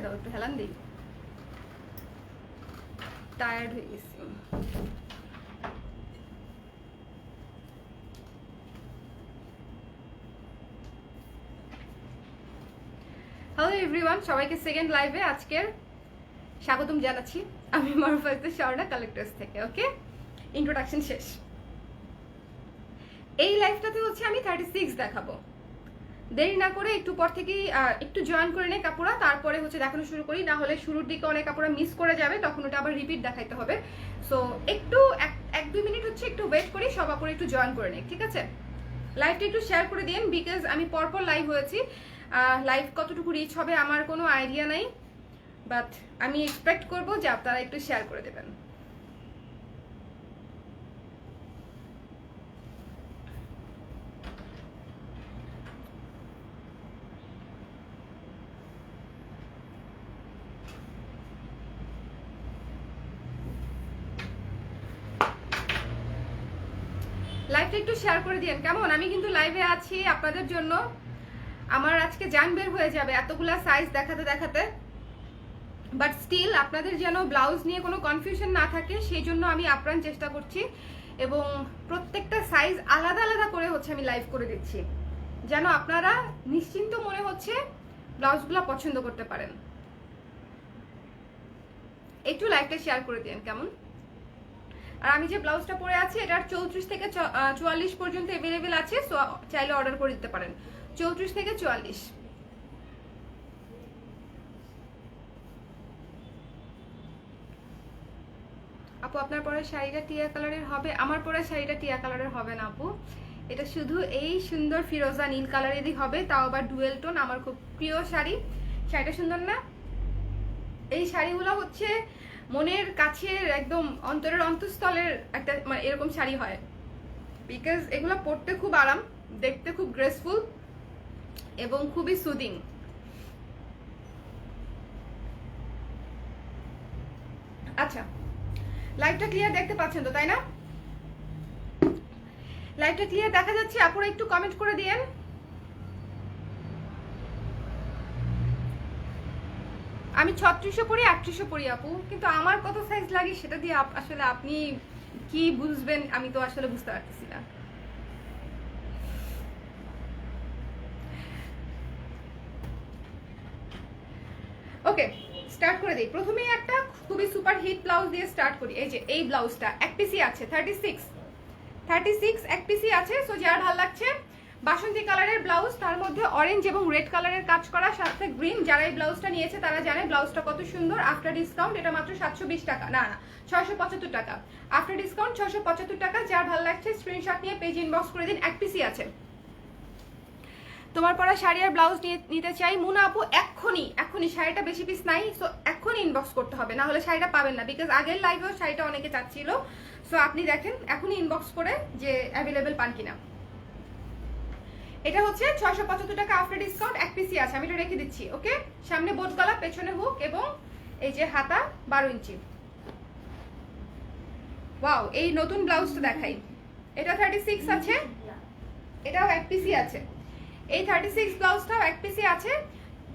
দাও, একটু হেলান দিই, টায়ার্ড হয়ে গেছি। হ্যালো এভরিওয়ান, সবাইকে সেকেন্ড লাইভে আজকের স্বাগতম জানাচ্ছি। আমি মারুফা স্বর্ণা কালেক্টরস থেকে। ওকে, ইন্ট্রোডাকশন শেষ। এই লাইভটাতে হচ্ছে আমি 36 দেখাবো। দেরি না করে একটু পর থেকেই একটু জয়েন করে নেই কাপুরা, তারপরে হচ্ছে দেখানো শুরু করি, না হলে শুরুর দিকে অনেক কাপুরা মিস করে যাবে, তখন ওটা আবার রিপিট দেখাইতে হবে। সো একটু 1-2 মিনিট হচ্ছে একটু ওয়েট করি, সব আপুরা একটু জয়েন করে নেই, ঠিক আছে? লাইভটা একটু শেয়ার করে দিন, বিকজ আমি পরপর লাইভ হয়েছি। লাইভ কতটুকু রিচ হবে আমার কোনো আইডিয়া নাই, বাট আমি এক্সপেক্ট করবো যে আপনারা একটু শেয়ার করে দেবেন। লাইভটা একটু শেয়ার করে দিন কেমন? আমি কিন্তু লাইভে আছি আপনাদের জন্য। আমার আজকে জান বের হয়ে যাবে এতগুলা সাইজ দেখাতে দেখাতে, বাট স্টিল আপনাদের যেন ব্লাউজ নিয়ে কোনো কনফিউশন না থাকে, সেই জন্য আমি আপ্রাণ চেষ্টা করছি এবং প্রত্যেকটা সাইজ আলাদা আলাদা করে হচ্ছে আমি লাইভ করে দিচ্ছি, যেন আপনারা নিশ্চিন্ত মনে হচ্ছে ব্লাউজগুলো পছন্দ করতে পারেন। একটু লাইভটা শেয়ার করে দিন কেমন? আর আমি যে ব্লাউজটা পরে আছি এটার 34 থেকে 44 পর্যন্ত অ্যাভেলেবেল আছে, সো চাইলে অর্ডার করে দিতে পারেন। 34 থেকে 44। আপু আপনার পরে শাড়িটা টিয়া কালারের হবে? আমার পরে শাড়িটা টিয়া কালারের হবে না আপু, এটা শুধু এই সুন্দর ফিরোজা নীল কালারেরই হবে, তাও আবার ডুয়েল টোন। আমার খুব প্রিয় শাড়ি। শাড়িটা সুন্দর না? এই শাড়িগুলো হচ্ছে মনের কাছের একদম অন্তরের অন্তঃস্থলের একটা মানে এরকম শাড়ি হয়, বিকজ এগুলো পরতে খুব আরাম, দেখতে খুব গ্রেসফুল এবং খুবই সুদিং। আচ্ছা, লাইভটা ক্লিয়ার দেখতে পাচ্ছেন তো, তাই না? লাইভটা ক্লিয়ার দেখা যাচ্ছে? আপনারা একটু কমেন্ট করে দিয়েন। আমি 3600 পরি, 3800 পরি আপু, কিন্তু আমার কত সাইজ লাগে সেটা দিয়ে আসলে আপনি কি বুঝবেন আমি তো আসলে বুঝতে পারতেছি না। ওকে, স্টার্ট করে দিই। প্রথমেই একটা খুবই সুপার হিট ব্লাউজ দিয়ে স্টার্ট করি। এই যে এই ব্লাউজটা এক পিসি আছে, 36 এক পিসি আছে। সো যার ভালো লাগছে, বাসন্তী কালারের ব্লাউজ, তার মধ্যে অরেঞ্জ এবং রেড কালারের কাজ করা, সাথে গ্রিন। যারা এই ব্লাউজটা নিয়েছে তারা জানে ব্লাউজটা কত সুন্দর। আফটার ডিসকাউন্ট এটা মাত্র 720 টাকা, না 675 টাকা। আফটার ডিসকাউন্ট 675 টাকা। যার ভালো লাগছে স্ক্রিনশট নিয়ে পেজ ইনবক্স করে দিন। এক পিসি আছে। তোমার পরা শাড়ি আর ব্লাউজ নিতে চাই মুনা আপু, এক্ষুনি শাড়িটা বেশি পিস নাই, সো এক্ষুনি ইনবক্স করতে হবে, না হলে শাড়িটা পাবেন না, বিকজ আগের লাইভেও শাড়িটা অনেকে চাচ্ছিল। সো আপনি দেখেন এখনই ইনবক্স করে যে অ্যাভেলেবেল পান কিনা। এটা হচ্ছে 675 টাকা আফটার ডিসকাউন্ট, এক পিসি আছে, আমি এটা রেখে দিচ্ছি। ওকে, সামনে বোট গলা, পেছনে হুক এবং এই যে হাতা 12 ইঞ্চি। ওয়াও, এই নতুন ব্লাউজটা দেখাই। এটা 36 আছে, এটাও এক পিসি আছে। এই 36 ব্লাউজটাও এক পিসি আছে,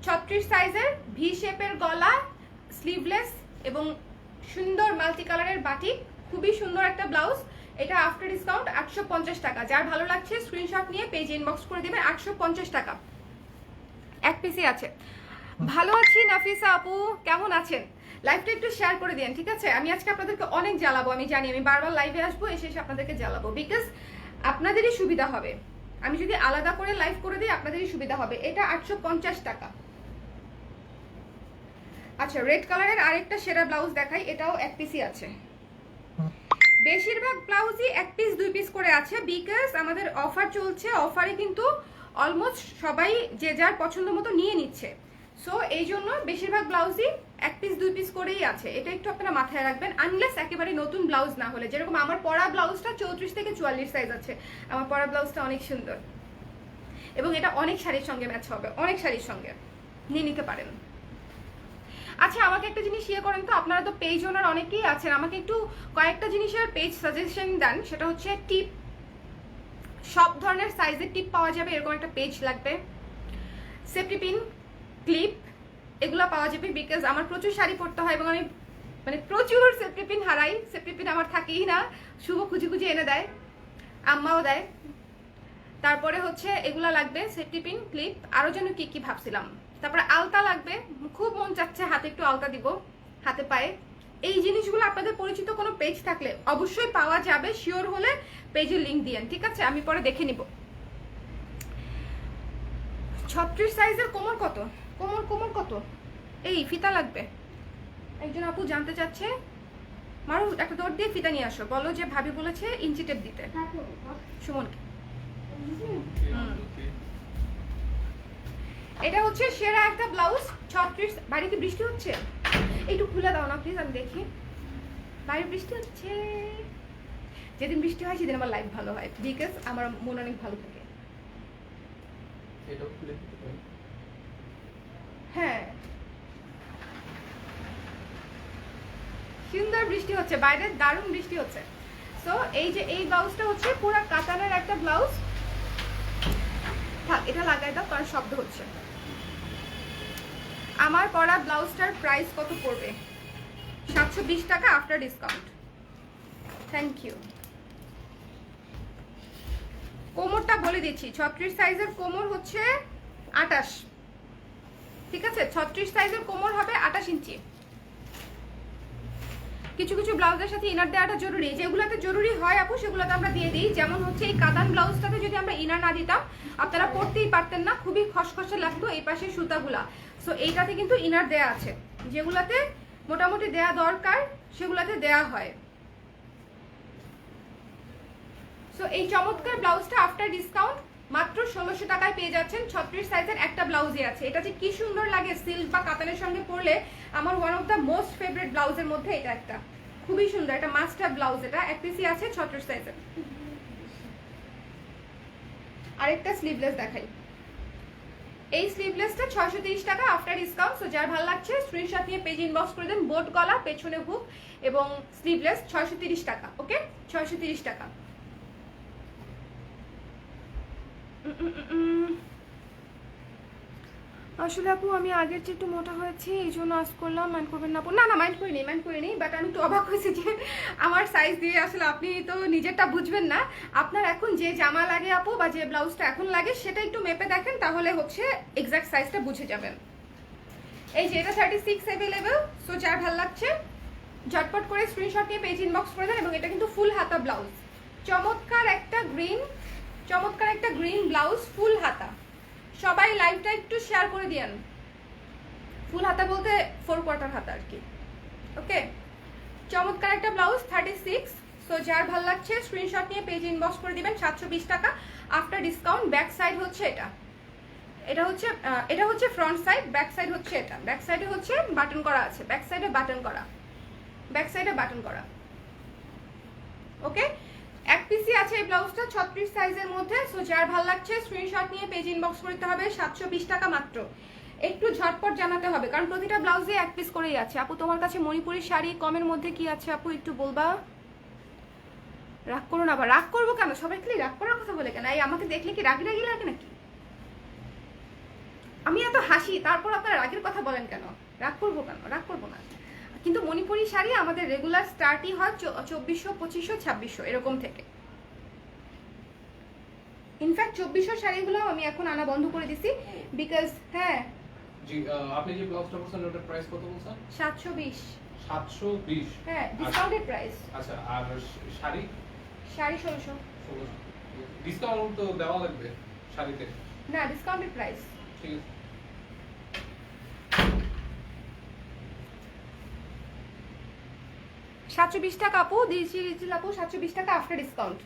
36 সাইজের, ভি শেপের গলা, স্লিভলেস এবং সুন্দর মাল্টি কালারের বাটিক। খুবই সুন্দর একটা ব্লাউজ। এটা আফটার ডিসকাউন্ট 850 টাকা। যার ভালো লাগছে স্ক্রিনশট নিয়ে পেজ ইনবক্স করে দেবেন। 850 টাকা এক পিসি আছে। ভালো আছি নাফিসা আপু, কেমন আছেন? লাইভটা একটু শেয়ার করে দিন, ঠিক আছে? আমি আজকে আপনাদেরকে অনেক জ্বালাবো, আমি জানি। আমি বারবার লাইভে আসবো, এসে আপনাদেরকে জ্বালাবো, বিকজ আপনাদেরই সুবিধা হবে। আমি যদি আলাদা করে লাইভ করে দিই আপনাদেরই সুবিধা হবে। এটা 850 টাকা। আচ্ছা, রেড কালারের আরেকটা সেরা ব্লাউজ দেখাই, এটাও এক পিসি আছে। বেশিরভাগ ব্লাউজই এক পিস 2 পিস করে আছে, বিকজ আমাদের অফার চলছে। অফারে কিন্তু অলমোস্ট সবাই যে যার পছন্দ মতো নিয়ে নিচ্ছে। সো এই জন্য বেশিরভাগ ব্লাউজই এক পিস 2 পিস করেই আছে। এটা একটু আপনারা মাথায় রাখবেন, আনলেস একেবারে নতুন ব্লাউজ না হলে। যেরকম আমার পরা ব্লাউজটা 34 থেকে 44 সাইজ আছে। আমার পরা ব্লাউজটা অনেক সুন্দর এবং এটা অনেক শাড়ির সঙ্গে ম্যাচ হবে, অনেক শাড়ির সঙ্গে নিয়ে নিতে পারেন। আচ্ছা, আমাকে একটা জিনিস ইয়ে করেন তো, আপনারা তো পেজ ওনার অনেকেই আছেন, আমাকে একটু কয়েকটা জিনিসের পেজ সাজেশন দেন। সেটা হচ্ছে টিপ, সব ধরনের সাইজের টিপ পাওয়া যাবে এরকম একটা পেজ লাগবে। সেফটি পিন, ক্লিপ, এগুলা পাওয়া যাবে, বিকজ আমার প্রচুর শাড়ি পরতে হয় এবং আমি মানে প্রচুর সেফটি পিন হারাই। সেফটি পিন আমার থাকেই না, শুভ খুঁজি খুঁজি এনে দেয়, আম্মাও দেয়। তারপরে হচ্ছে এগুলা লাগবে, সেফটি পিন, ক্লিপ, আরো যেন কি কি ভাবছিলাম। তারপরে আলতা লাগবে, খুব মন চাচ্ছে হাতে একটু আলতা দিব, হাতে পায়ে। এই জিনিসগুলো আপনাদের পরিচিত কোনো পেজ থাকলে অবশ্যই পাওয়া যাবে, শিওর হলে পেজের লিঙ্ক দিয়েন, ঠিক আছে? আমি পরে দেখে নিব। 36 সাইজের কোমর কত? কোমর কত? এই ফিতা লাগবে, একজন আপু জানতে চাচ্ছে। মারু একটা দৌড় দিয়ে ফিতা নিয়ে আসো, বলো যে ভাবি বলেছে ইঞ্চি টেপ দিতে সুমনকে। এটা হচ্ছে সেরা একটা ব্লাউজ 36। বাড়িতে বৃষ্টি হচ্ছে, একটু খুলে দাও না প্লিজ, আমি দেখি। বাইরে বৃষ্টি হচ্ছে, যেদিন বৃষ্টি হয় সেদিন আমার লাইফ ভালো হয়, বিকজ আমার মন অনেক ভালো থাকে। হ্যাঁ সুন্দর বৃষ্টি হচ্ছে বাইরে, দারুণ বৃষ্টি হচ্ছে। সো এই যে এই ব্লাউজটা হচ্ছে পুরো কাতানের একটা ব্লাউজ। থাক এটা লাগাই দাও, কারণ শব্দ হচ্ছে। আমার পরা ব্লাউজটার প্রাইস কত পড়বে? 720 টাকা আফটার ডিসকাউন্ট। Thank you. কোমরটা বলে দিচ্ছি, 36 সাইজের কোমর হচ্ছে 28, ঠিক আছে? 36 সাইজের কোমর হবে 28 ইঞ্চি। কিছু কিছু ব্লাউজের সাথে ইনার দেওয়াটা জরুরি, যেগুলোতে জরুরি হয় আপু সেগুলোতে আমরা দিয়ে দিই। যেমন হচ্ছে এই কাতান ব্লাউজটাতে যদি আমরা ইনার না দিতাম আপনারা পরতেই পারতেন না, খুবই খসখসে লাগতো এই পাশের সুতাগুলা। সো এইটাতে কিন্তু ইনার দেয়া আছে, যেগুলাতে মোটামুটি দেয়া দরকার সেগুলাতে দেয়া হয়। সো এই চমৎকার ব্লাউজটা আফটার ডিসকাউন্ট মাত্র 1600 টাকায় পেয়ে যাচ্ছেন। 36 সাইজের একটা ব্লাউজই আছে, এটা যে কি সুন্দর লাগে সিল্ক বা কাতানের সঙ্গে পরলে। আমার one of the most favourite ব্লাউজের মধ্যে এটা একটা, খুবই সুন্দর, এটা মাস্টার ব্লাউজ। এটা এক পিসই আছে 36 সাইজের। আরেকটা স্লিভলেস দেখাই, এই স্লিভলেসটা 630 টাকা আফটার ডিসকাউন্ট। সো যার ভালো লাগছে স্ক্রিনশট নিয়ে পেজ ইনবক্স করে দেন। বোট গলা, পেছনে হুক এবং স্লিভলেস 630 টাকা। ওকে 630 টাকা। আসলে আপু আমি আগের চেয়ে একটু মোটা হয়েছি, এই জন্য আজ করলাম, মাইন্ড করবেন না আপু? না না মাইন্ড করিনি, বাট আমি তো অবাক হয়েছি যে আমার সাইজ দিয়ে আসলে আপনি তো নিজেরটা বুঝবেন না। আপনার এখন যে জামা লাগে আপু বা যে ব্লাউজটা এখন লাগে সেটা একটু মেপে দেখেন, তাহলে হচ্ছে এক্সাক্ট সাইজটা বুঝে যাবেন। এই যে এটা 36 অ্যাভেলেবেল। সো যার ভালো লাগছে ঝটপট করে স্ক্রিনশট নিয়ে পেজ ইনবক্স করে দেন। এবং এটা কিন্তু ফুল হাতা ব্লাউজ, চমৎকার একটা গ্রিন ব্লাউজ, ফুল হাতা। সবাই লাইভটা একটু শেয়ার করে দিয়েন। ফুল হাতা বলতে 4/4 হাতা আর কি। ওকে চমৎকার একটা ব্লাউজ 36। সো যার ভালো লাগছে স্ক্রিনশট নিয়ে পেজ ইনবক্স করে দিবেন। 720 টাকা আফটার ডিসকাউন্ট। ব্যাক সাইড হচ্ছে এটা হচ্ছে ফ্রন্ট সাইড, ব্যাক সাইড হচ্ছে এটা। ব্যাক সাইডে হচ্ছে বাটন করা আছে, ব্যাক সাইডে বাটন করা। ওকে এক পিসি আছে এই ব্লাউজটা 36 সাইজের মধ্যে। সো যার ভালো লাগছে স্ক্রিনশট নিয়ে পেজ ইনবক্স করতে হবে। 720 টাকা মাত্র। একটু ঝটপট জানাতে হবে, কারণ প্রতিটা ব্লাউজে এক পিস করেই আছে। আপু তোমার কাছে মণিপুরি শাড়ি কমের মধ্যে কি আছে আপু একটু বলবা? রাগ করো না, আবার রাগ করবো কেন? সবাই খালি রাগ করার কথা বলে কেন? এই আমাকে দেখলে কি রাগি লাগে নাকি? আমি এত হাসি, তারপর আপনারা রাগের কথা বলেন কেন? রাগ করবো কেন? রাগ করবো না। কিন্তু মণিপুরি শাড়ি আমাদের রেগুলার স্টার্টই হয় 2400, 2500, 2600 এরকম থেকে। ইনফ্যাক্ট 2400 শাড়িগুলো আমি এখন আনা বন্ধ করে দিছি, বিকজ হ্যাঁ জি আপনি যে ব্লাউজটা বলছেন ওটার প্রাইস কত বলছেন? 720। 720 হ্যাঁ ডিসকাউন্টেড প্রাইস। আচ্ছা আর শাড়ি 1650। ডিসকাউন্ট তো দেওয়া লাগবে শাড়িতে? না ডিসকাউন্টেড প্রাইস। ঠিক আছে 720 টাকা আপু দিয়েছি আপু, 720 টাকা আফটার ডিসকাউন্ট।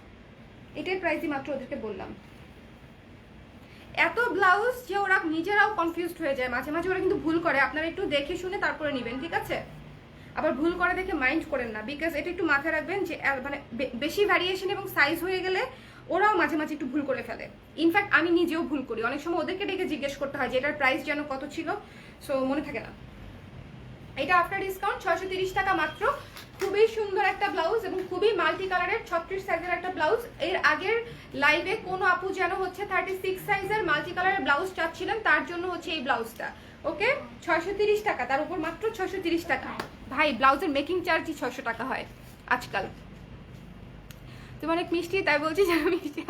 এটার প্রাইসই মাত্র ওদেরকে বললাম। এত ব্লাউজ যে ওরা নিজেরাও কনফিউজড হয়ে যায় মাঝে মাঝে, ওরা কিন্তু ভুল করে। আপনারা একটু দেখে শুনে তারপরে নেবেন, ঠিক আছে? আবার ভুল করে দেখে মাইন্ড করেন না, বিকজ এটা একটু মাথায় রাখবেন যে মানে বেশি ভ্যারিয়েশন এবং সাইজ হয়ে গেলে ওরাও মাঝে মাঝে একটু ভুল করে ফেলে। ইনফ্যাক্ট আমি নিজেও ভুল করি, অনেক সময় ওদেরকে ডেকে জিজ্ঞেস করতে হয় যে এটার প্রাইস যেন কত ছিল, সো মনে থাকে না। এটা আফটার ডিসকাউন্ট 630 টাকা মাত্র। খুবই সুন্দর একটা ব্লাউজ এবং খুবই মাল্টি কালারের 36 সাইজের একটা ব্লাউজ। এর আগের লাইভে কোনো আপু যেন হচ্ছে 36 সাইজের মাল্টি কালারের ব্লাউজ চাচ্ছিলেন, তার জন্য হচ্ছে এই ব্লাউজটা। ওকে, 630 টাকা, তার উপর মাত্র 630 টাকা। ভাই ব্লাউজের মেকিং চার্জই 600 টাকা হয় আজকাল। তুমি অনেক মিষ্টি, তাই বলছি যেন মিষ্টি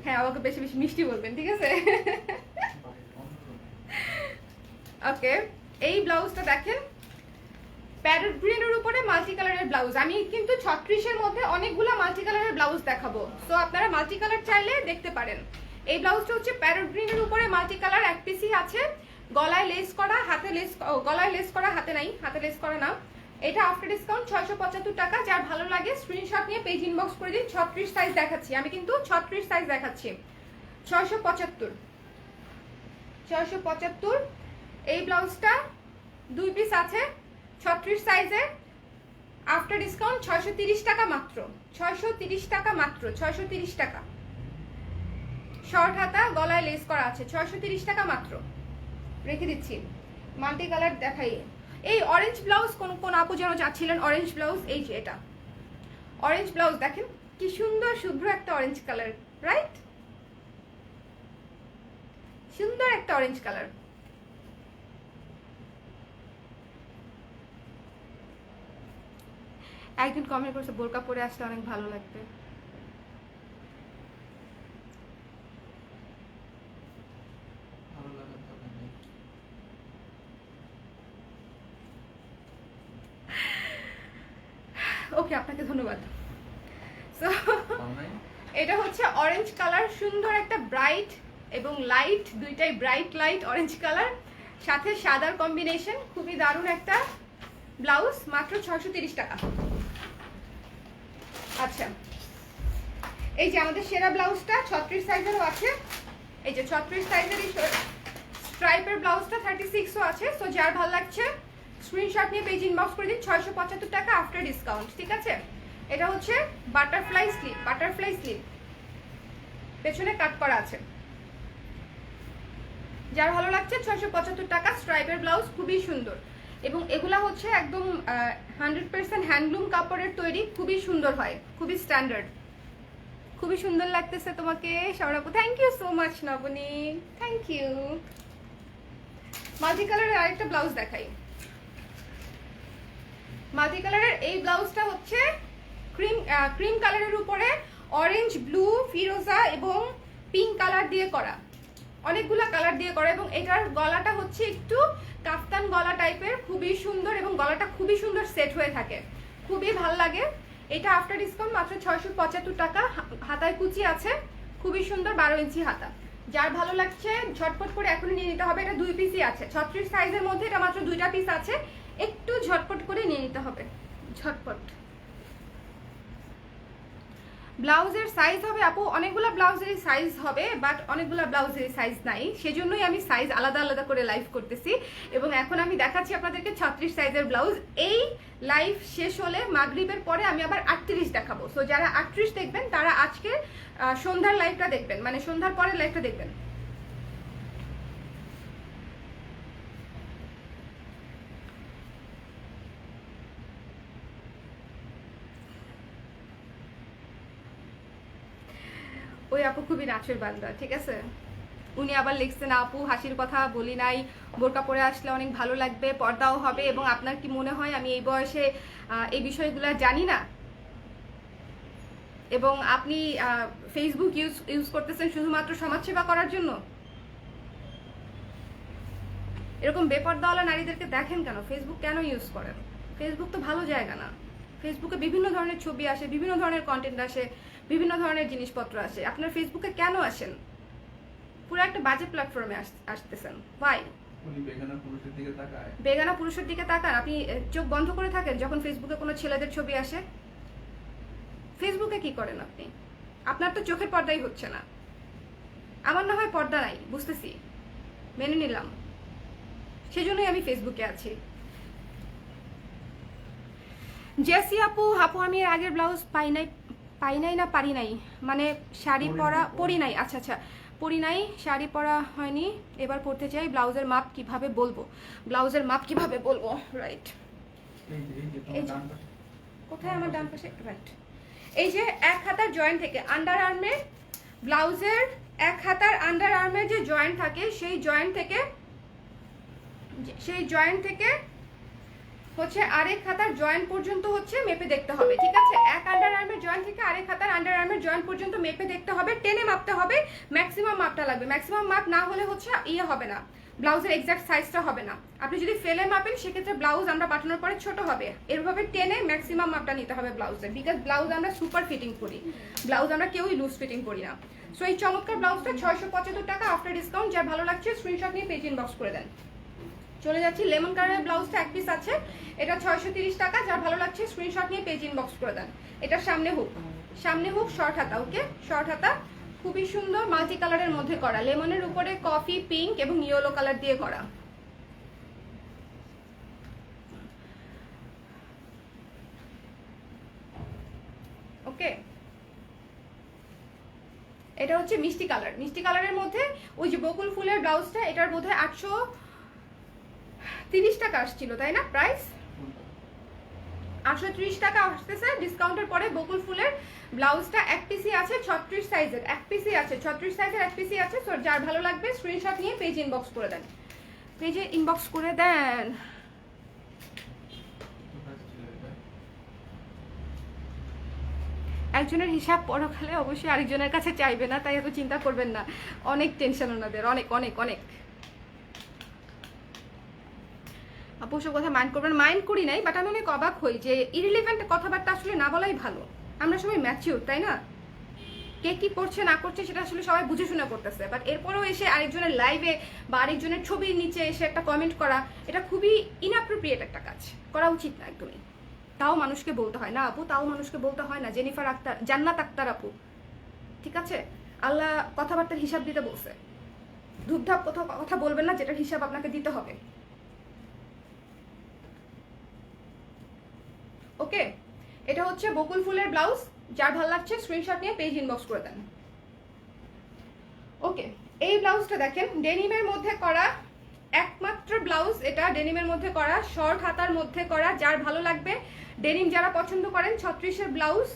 হ্যাঁ, আমাকে বেশি বেশি মিষ্টি বলবেন, ঠিক আছে? ওকে, এই ব্লাউজটা দেখেন, প্যারট গ্রিনের উপরে মাল্টি কালারের ব্লাউজ। আমি কিন্তু 36-এর মধ্যে অনেকগুলো মাল্টি কালারের ব্লাউজ দেখাবো, সো আপনারা মাল্টি কালার চাইলে দেখতে পারেন। এই ব্লাউজটা হচ্ছে প্যারট গ্রিনের উপরে মাল্টি কালার, এক পিসই আছে, গলায় লেস করা, হাতে লেস, গলায় লেস করা, হাতে নাই, হাতে লেস করা না। এটা আফটার ডিসকাউন্ট 675 টাকা। যার ভালো লাগে স্ক্রিনশট নিয়ে পেজ ইনবক্স করে দিন। 36 সাইজ দেখাচ্ছি আমি, কিন্তু 36 সাইজ দেখাচ্ছি। 675 এই ব্লাউজটা 2 পিস আছে 36 সাইজের, আফটার ডিসকাউন্ট 630 টাকা মাত্র। 630 টাকা মাত্র, 630 টাকা। শর্ট হাতা, গলায় লেস করা আছে, 630 টাকা মাত্র। রেখে দিচ্ছি। মাল্টি কালার দেখাই। এই অরেঞ্জ ব্লাউজ কোন আপু যেন চাচ্ছিলেন, অরেঞ্জ ব্লাউজ, এই যে এটা অরেঞ্জ ব্লাউজ, দেখেন কি সুন্দর শুভ্র একটা অরেঞ্জ কালার, রাইট? সুন্দর একটা অরেঞ্জ কালার। একদিন কমেন্ট করছে বোরকা পরে আসলে অনেক ভালো লাগবে। ওকে, আপনাকে ধন্যবাদ। সো এটা হচ্ছে অরেঞ্জ কালার, সুন্দর একটা ব্রাইট এবং লাইট, দুইটাই ব্রাইট লাইট অরেঞ্জ কালার, সাথে সাদার কম্বিনেশন, খুবই দারুণ একটা ব্লাউজ, মাত্র 630 টাকা। আচ্ছা, এই যে আমাদের সেরা ব্লাউজটা 36 সাইজেরও আছে, এই যে 36 সাইজের স্ট্রাইপের ব্লাউজটা 36ও আছে। সো যার ভালো লাগছে স্ক্রিনশট নিয়ে পেজ ইনবক্স করে দিন। 675 টাকা আফটার ডিসকাউন্ট, ঠিক আছে? এটা হচ্ছে বাটারফ্লাই স্লিভ, বাটারফ্লাই স্লিভ, পেছনে কাট করা আছে। যার ভালো লাগছে 675 টাকা, স্ট্রাইপের ব্লাউজ, খুবই সুন্দর। এবং এগুলা হচ্ছে একদম 100% হ্যান্ডলুম কাপড়ের তৈরি, খুবই সুন্দর হয়, খুবই স্ট্যান্ডার্ড। খুবই সুন্দর লাগতেছে তোমাকে Sourav, thank you so much Nabani, thank you. Multi কালারের আরেকটা ব্লাউজ দেখাই। মাল্টি কালারের এই ব্লাউজটা হচ্ছে ক্রিম কালারের উপরে অরেঞ্জ, ব্লু, ফিরোজা এবং পিঙ্ক কালার দিয়ে করা, অনেকগুলা কালার দিয়ে করা। এবং এটার গলাটা হচ্ছে একটু কাফতান গলা টাইপের, খুবই সুন্দর, এবং গলাটা খুবই সুন্দর সেট হয়ে থাকে, খুবই ভাল লাগে। এটা আফটার ডিসকাউন্ট মাত্র 675 টাকা। হাতায় কুচি আছে, খুবই সুন্দর, 12 ইঞ্চি হাতা। যার ভালো লাগছে ঝটপট করে এখনই নিয়ে নিতে হবে। এটা 2 পিসই আছে 36 সাইজের মধ্যে, এটা মাত্র 2টা পিস আছে, একটু ঝটপট করে নিয়ে নিতে হবে, ঝটপট। ব্লাউজের সাইজ হবে আপু, অনেকগুলো ব্লাউজেরই সাইজ হবে, বাট অনেকগুলো ব্লাউজেরই সাইজ নাই, সেজন্যই আমি সাইজ আলাদা আলাদা করে লাইভ করতেছি। এবং এখন আমি দেখাচ্ছি আপনাদেরকে 36 সাইজের ব্লাউজ। এই লাইভ শেষ হলে মাগরিবের পরে আমি আবার 38 দেখাবো। সো যারা 38 দেখবেন তারা আজকে সন্ধ্যার লাইভটা দেখবেন, মানে সন্ধ্যার পরের লাইভটা দেখবেন। ওই আপু খুবই নাচের বান্দা, ঠিক আছে? উনি আবার লিখছেন, আপু হাসির কথা বলি নাই, বোরকা পরে আসলে অনেক ভালো লাগবে, পর্দাও হবে। এবং আপনার কি মনে হয় আমি এই বয়সে এই বিষয়গুলো জানি না? এবং আপনি ফেসবুক ইউজ করতেছেন শুধুমাত্র সমাজসেবা করার জন্য? এরকম বেপর্দাওয়ালা নারীদেরকে দেখেন কেন? ফেসবুক কেন ইউজ করেন? ফেসবুক তো ভালো জায়গা না। ফেসবুকে বিভিন্ন ধরনের ছবি আসে, বিভিন্ন ধরনের কন্টেন্ট আসে, বিভিন্ন ধরনের জিনিসপত্র আসে। আপনার ফেসবুকে কেন আসেন? পুরো একটা বাজে প্ল্যাটফর্মে আসতেছেন। ভাই বেগানা পুরুষের দিকে তাকান। আপনি চোখ বন্ধ করে থাকেন যখন ফেসবুকে কোনো ছেলেদের ছবি আসে? ফেসবুকে কি করেন আপনি? আপনার তো চোখের পর্দাই হচ্ছে না। আমার না হয় পর্দা নাই, বুঝতেছি, মেনে নিলাম, সেজন্যই আমি ফেসবুকে আছি। জেসি আপু, আমি এর আগের ব্লাউজ পারি নাই, মানে শাড়ি পরি নাই। আচ্ছা, পরি নাই, শাড়ি পরা হয়নি, এবার পরতে চাই। ব্লাউজের মাপ কিভাবে বলবো, ব্লাউজের মাপ কিভাবে বলবো, রাইট। কোথায় আমার ডান পাশে, রাইট। এই যে এক হাতার জয়েন্ট থেকে আন্ডার আর্মের ব্লাউজের এক হাতার আন্ডার আর্মের যে জয়েন্ট থাকে সেই জয়েন্ট থেকে হচ্ছে আরেক হাতার জয়েন্ট পর্যন্ত হচ্ছে মেপে দেখতে হবে, ঠিক আছে? এক আন্ডার আর্মের জয়েন্ট থেকে আরেক হাতার আন্ডার আর্মের জয়েন্ট পর্যন্ত মেপে দেখতে হবে, টেনে মাপতে হবে, ম্যাক্সিমাম মাপটা লাগবে। ম্যাক্সিমাম মাপ না হলে হচ্ছে ইয়ে হবে না, ব্লাউজের এক্সাক্ট সাইজটা হবে না। আপনি যদি ফেলে মাপেন সেক্ষেত্রে ব্লাউজ আমরা পাঠানোর পরে ছোট হবে। এরভাবে টেনে ম্যাক্সিমাম মাপটা নিতে হবে ব্লাউজের, বিকজ ব্লাউজ আমরা সুপার ফিটিং করি, ব্লাউজ আমরা কেউই লুজ ফিটিং করি না। সো এই চমৎকার ব্লাউজটা 675 টাকা আফটার ডিসকাউন্ট। যার ভালো লাগছে স্ক্রিনশট নিয়ে পেজ ইনবক্স করে দেন। চলে যাচ্ছি লেমন কালারের ব্লাউজটা এক পিস আছে, এটা 630 টাকা। যার ভালো লাগছে স্ক্রিনশট নিয়ে পেজ ইনবক্স করে দেন। এটা সামনে হুক শর্ট হাতা, ওকে শর্ট হাতা, খুবই সুন্দর মাল্টি কালারের মধ্যে করা, লেমনের উপরে কফি, পিঙ্ক এবং ইয়েলো কালার দিয়ে করা। ওকে, এটা হচ্ছে মিষ্টি কালার, মিষ্টি কালারের মধ্যে ওই যে বকুল ফুলের ব্লাউজটা, এটার বোধহয় 830 টাকা আসছিল, তাই না? প্রাইস 830 টাকা আসতেছে ডিসকাউন্টের পরে। বকুল ফুলের ব্লাউজটা এক পিসি আছে 36 সাইজের, এক পিসি আছে 36 সাইজের, এক পিসি আছে। সো যার ভালো লাগবে স্ক্রিনশট নিয়ে পেজ ইনবক্স করে দেন, পেজে ইনবক্স করে দেন। একজনের হিসাব পরকালে অবশ্যই আরেকজনের কাছে চাইবে না, তাই এত চিন্তা করবেন না। অনেক টেনশন ওনাদের, অনেক অনেক অনেক। আপু সব কথা মাইন্ড করবেন, মাইন্ড করি নাই, বাট আমি অনেক অবাক হই যে ইরিলিভেন্ট কথাবার্তা আসলে না বলাই ভালো। আমরা সবাই ম্যাচিউর, তাই না? কে কি করছে না করছে সেটা আসলে সবাই বুঝে শুনে করতেছে, বাট এরপরেও এসে আরেকজনের লাইভে বা আরেকজনের ছবির নিচে এসে একটা কমেন্ট করা, এটা খুবই ইনঅ্যাপ্রোপ্রিয়েট একটা কাজ, করা উচিত না একদমই। তাও মানুষকে বলতে হয় না আপু, তাও মানুষকে বলতে হয় না। জেনিফার আক্তার, জান্নাত আক্তার আপু, ঠিক আছে? আল্লাহ কথাবার্তার হিসাব দিতে বলছে, ধূপধাপ কথা বলবেন না যেটার হিসাব আপনাকে দিতে হবে। ওকে, এটা হচ্ছে বকুল ফুলের ব্লাউজ। যার ভালো লাগছে স্ক্রিনশট নিয়ে পেজ ইনবক্স করে দেন। ওকে, এই ব্লাউজটা দেখেন, ডেনিমের মধ্যে করা একমাত্র ব্লাউজ এটা, ডেনিমের মধ্যে করা, শর্ট হাতার মধ্যে করা। যার ভালো লাগবে, ডেনিম যারা পছন্দ করেন 36-এর ব্লাউজ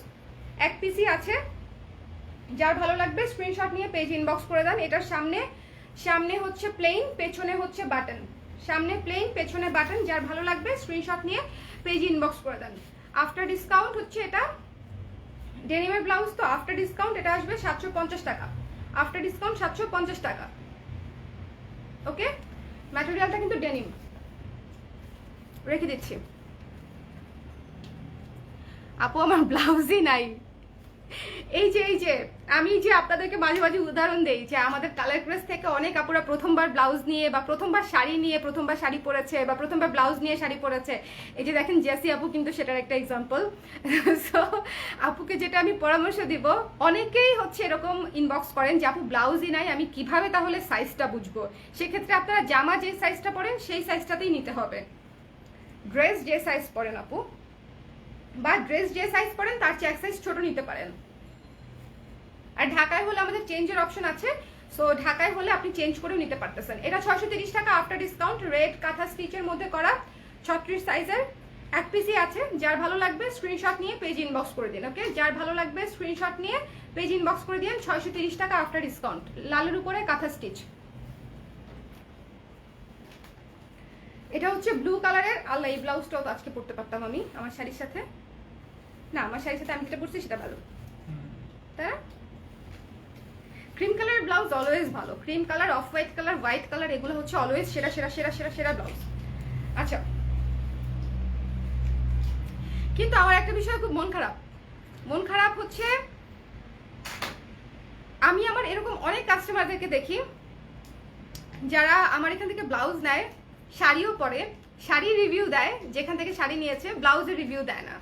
এক পিসি আছে। যার ভালো লাগবে স্ক্রিনশট নিয়ে পেজ ইনবক্স করে দেন। এটার সামনে হচ্ছে প্লেন, পেছনে হচ্ছে বাটন, সামনে প্লেন পেছনে বাটন। যার ভালো লাগবে স্ক্রিনশট নিয়ে পেজ ইনবক্স করে দেন। আফটার ডিসকাউন্ট হচ্ছে এটা ডেনিমের ব্লাউজ, তো আফটার ডিসকাউন্ট এটা আসবে 750 টাকা, আফটার ডিসকাউন্ট 750 টাকা। ওকে, ম্যাটেরিয়ালটা কিন্তু ডেনিম, রেখে দিচ্ছি। আপু আমার ব্লাউজই নাই। এই যে আমি যে আপনাদেরকে মাঝে মাঝে উদাহরণ দেই যে আমাদের কালার ক্রেস থেকে অনেক আপুরা প্রথমবার ব্লাউজ নিয়ে বা প্রথমবার শাড়ি নিয়ে প্রথমবার শাড়ি পরেছে বা প্রথমবার ব্লাউজ নিয়ে শাড়ি পরেছে। এই যে দেখেন জেসি আপু কিন্তু সেটার একটা এক্সাম্পল। সো আপুকে যেটা আমি পরামর্শ দিব, অনেকেই হচ্ছে এরকম ইনবক্স করেন যে আপু ব্লাউজই নাই, আমি কিভাবে তাহলে সাইজটা বুঝবো? সেক্ষেত্রে আপনারা জামা যে সাইজটা পরেন সেই সাইজটাতেই নিতে হবে। ড্রেস যে সাইজ পরেন আপু, বা ড্রেস যে সাইজ পরেন তার চেয়ে এক সাইজ ছোট নিতে পারেন। আর ঢাকায় হলে আমাদের চেঞ্জের অপশন আছে, সো ঢাকায় হলে আপনি চেঞ্জ করেও নিতে পারতেছেন। এটা 630 টাকা আফটার ডিসকাউন্ট, রেড কাঁথা স্টিচের মধ্যে করা, 36 সাইজের, এক পিসি আছে। যার ভালো লাগবে স্ক্রিনশট নিয়ে পেজ ইনবক্স করে দিন। ওকে, যার ভালো লাগবে স্ক্রিনশট নিয়ে পেজ ইনবক্স করে দিন। 630 টাকা আফটার ডিসকাউন্ট, লালের উপরে কাঁথা স্টিচ। এটা হচ্ছে ব্লু কালারের। আল্লাহ, এই ব্লাউজটাও তো আজকে পরতে পারতাম আমি আমার শাড়ির সাথে। না, আমার শাড়ির সাথে আমি যেটা পরছি সেটা ভালো, তাই না? ক্রিম কালার ব্লাউজ অলওয়েজ ভালো, cream colour, off white colour এগুলো হচ্ছে অলওয়েজ সেরা সেরা সেরা সেরা সেরা ব্লাউজ। আচ্ছা, কিন্তু আমার একটা বিষয় খুব মন খারাপ হচ্ছে, আমি আমার এরকম অনেক কাস্টমারদেরকে দেখি যারা আমার এখান থেকে ব্লাউজ নেয়, শাড়িও পরে, শাড়ি রিভিউ দেয়, যেখান থেকে শাড়ি নিয়েছে ব্লাউজের রিভিউ দেয় না।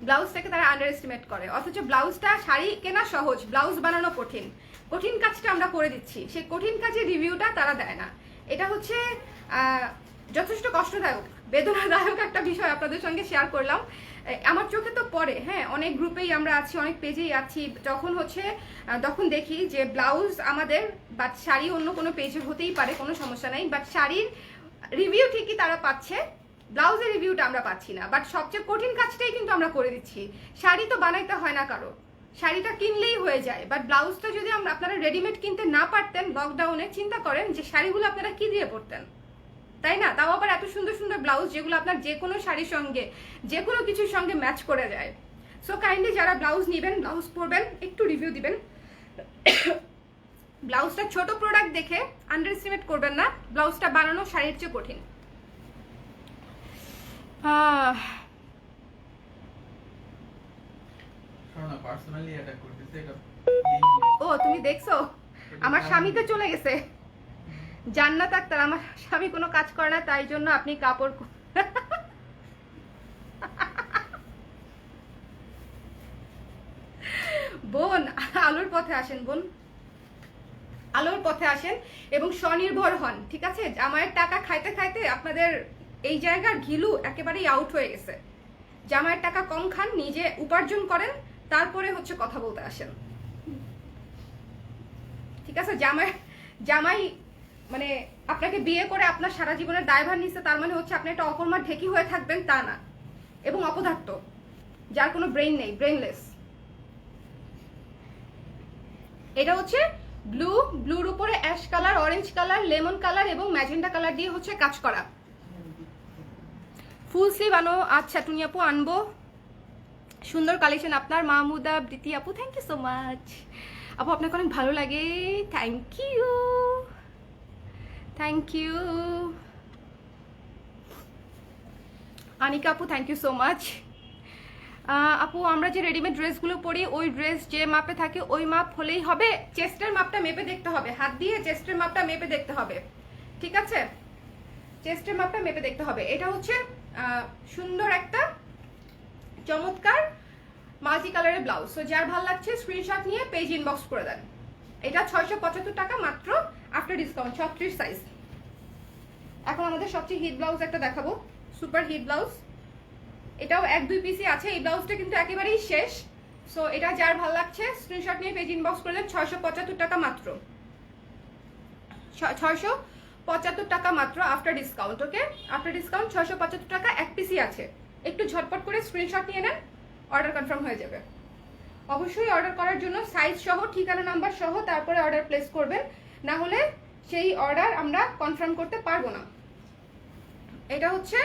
ব্লাউজটাকে তারা আন্ডার এস্টিমেট করে, অথচ ব্লাউজটা, শাড়ি কেনা সহজ, ব্লাউজ বানানো কঠিন। কঠিন কাজটা আমরা করে দিচ্ছি, সেই কঠিন কাজের রিভিউটা তারা দেয় না। এটা হচ্ছে যথেষ্ট কষ্টদায়ক, বেদনাদায়ক একটা বিষয় আপনাদের সঙ্গে শেয়ার করলাম আমার চোখে তো পড়ে, হ্যাঁ, অনেক গ্রুপেই আমরা আছি, অনেক পেজেই আছি, যখন হচ্ছে তখন দেখি যে ব্লাউজ আমাদের, বাট শাড়ি অন্য কোনো পেজে হতেই পারে, কোনো সমস্যা নাই, বাট শাড়ির রিভিউ ঠিকই তারা পাচ্ছে, ব্লাউজের রিভিউটা আমরা পাচ্ছি না। বাট সবচেয়ে কঠিন কাজটাই কিন্তু আমরা করে দিচ্ছি। শাড়ি তো বানাইতে হয় না কারো, শাড়িটা কিনলেই হয়ে যায়, বাট ব্লাউজটা যদি আপনারা রেডিমেড কিনতে না পারতেন লকডাউনে, চিন্তা করেন যে শাড়িগুলো আপনারা কি দিয়ে পরতেন, তাই না? তাও আবার এত সুন্দর সুন্দর ব্লাউজ যেগুলো আপনার যে কোনো শাড়ির সঙ্গে, যে কোনো কিছুর সঙ্গে ম্যাচ করে যায়। সো কাইন্ডলি যারা ব্লাউজ নেবেন, ব্লাউজ পরবেন, একটু রিভিউ দিবেন। ব্লাউজটা ছোট প্রোডাক্ট দেখে আন্ডার এস্টিমেট করবেন না, ব্লাউজটা বানানো শাড়ির চেয়ে কঠিন। ও তুমি দেখছো, আমার স্বামীতে চলে গেছে জান্নাত আক্তার, আমার স্বামী কোনো কাজ করে না, তাই জন্য আপনি কাপড় বোন আলোর পথে আসেন, বোন আলোর পথে আসেন এবং স্বনির্ভর হন, ঠিক আছে? জামাইয়ের টাকা খাইতে খাইতে আপনাদের এই জায়গার ঘিলু একেবারেই আউট হয়ে গেছে। জামাইয়ের টাকা কম খান, নিজে উপার্জন করেন, তারপরে হচ্ছে কথা বলতে আসেন, ঠিক আছে? জামাই মানে আপনাকে বিয়ে করে আপনার সারা জীবনের দায়ভার নিচ্ছে, তার মানে হচ্ছে আপনি একটা অকর্মার ঢেকি হয়ে থাকবেন তা না, এবং অপদার্থ, যার কোনো ব্রেন নেই, ব্রেনলেস। এটা হচ্ছে ব্লুর উপরে ash colour, orange colour, lemon colour এবং ম্যাজেন্ডা কালার দিয়ে হচ্ছে কাজ করা। ফুল স্লিভ আনো, আচ্ছা টুনি আপু আনবো, সুন্দর কালেকশন আপনার। মাহমুদা বৃতি আপু, থ্যাংক ইউ সো মাচ আপু, আপনাকে অনেক ভালো লাগে, thank you thank you. Anika আপু, থ্যাংক ইউ সো মাচ। আপু আমরা যে রেডিমেড ড্রেসগুলো পরি, ওই ড্রেস যে মাপে থাকে ওই মাপ হলেই হবে? চেস্টের মাপটা মেপে দেখতে হবে, হাত দিয়ে চেস্টের মাপটা মেপে দেখতে হবে, ঠিক আছে? চেস্টের মাপটা মেপে দেখতে হবে। এটা হচ্ছে সুন্দর একটা চমৎকার মাল্টি কালারের ব্লাউজ। সো যার ভালো লাগছে স্ক্রিনশট নিয়ে পেজ ইনবক্স করে দেন। এটা 675 টাকা মাত্র আফটার ডিসকাউন্ট, 36 সাইজ। এখন আমাদের সবচেয়ে হিট ব্লাউজ একটা দেখাবো, সুপার হিট ব্লাউজ। এটাও 1-2 পিসই আছে, এই ব্লাউজটা কিন্তু একেবারেই শেষ। সো এটা যার ভালো লাগছে স্ক্রিনশট নিয়ে পেজ ইনবক্স করে দেন। 675 টাকা মাত্র, 675 টাকা মাত্র আফটার ডিসকাউন্ট। ওকে, আফটার ডিসকাউন্ট 675 টাকা, 1 পিসই আছে। একটু ঝটপট করে স্ক্রিনশট নিয়ে নেন, অর্ডার কনফার্ম হয়ে যাবে। অবশ্যই অর্ডার করার জন্য সাইজ সহ, ঠিকানা নাম্বার সহ তারপরে অর্ডার প্লেস করবেন, না হলে সেই অর্ডার আমরা কনফার্ম করতে পারবো না। এটা হচ্ছে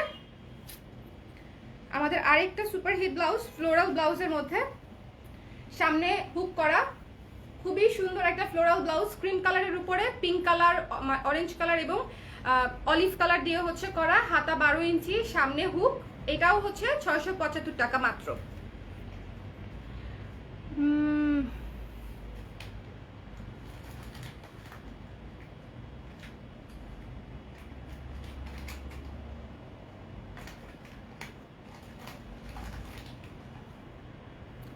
আমাদের আরেকটা সুপার হিট ব্লাউজ, ফ্লোরাল ব্লাউজের মধ্যে সামনে হুক করা, খুবই সুন্দর একটা ফ্লোরাল ব্লাউজ, ক্রিম কালারের উপরে পিঙ্ক কালার, অরেঞ্জ কালার এবং অলিভ কালার দিয়ে হচ্ছে করা, হাতা 12 ইঞ্চি, সামনে হুক। এটাও হচ্ছে 675 টাকা মাত্র।